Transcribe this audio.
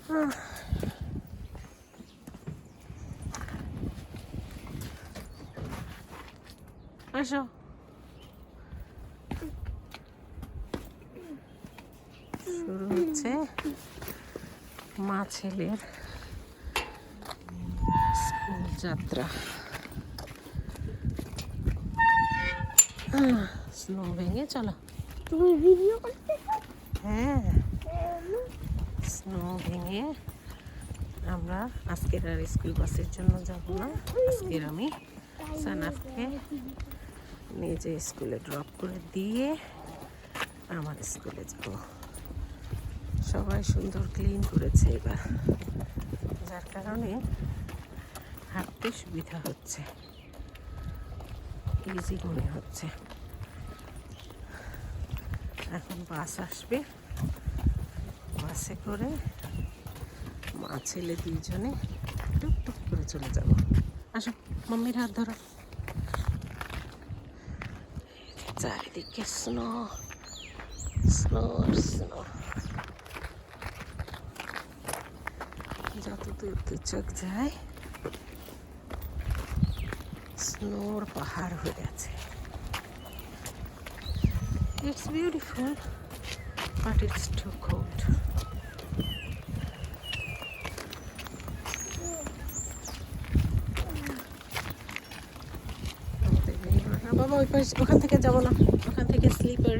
আসো। শুরু হচ্ছে মা ছেলের স্কুল যাত্রা। স্নো ভেঙে চলো। তুমি ভিডিও করতে? হ্যাঁ, স্নো ভেঙে আমরা আজকের আর স্কুল বাসের জন্য যাব না। আজকের আমি সানাফকে নিজে স্কুলে ড্রপ করে দিয়ে আমার স্কুলে যাব। সবাই সুন্দর ক্লিন করেছে এবার, যার কারণে হাঁটতে সুবিধা হচ্ছে, ইজি মনে হচ্ছে। এখন বাস আসবে, বাসে করে মা ছেলে দুইজনে টুকটুক করে চলে যাব। আসো, মাম্মির হাত ধরো। চারিদিকে স্নো, স্নো আর স্নো। যত দূর চোখ যায় স্নোর পাহাড় হয়ে আছে। It's beautiful, but it's too cold. বাবা ওই পাশে, ওখান থেকে যাবো না, ওখান থেকে স্লিপার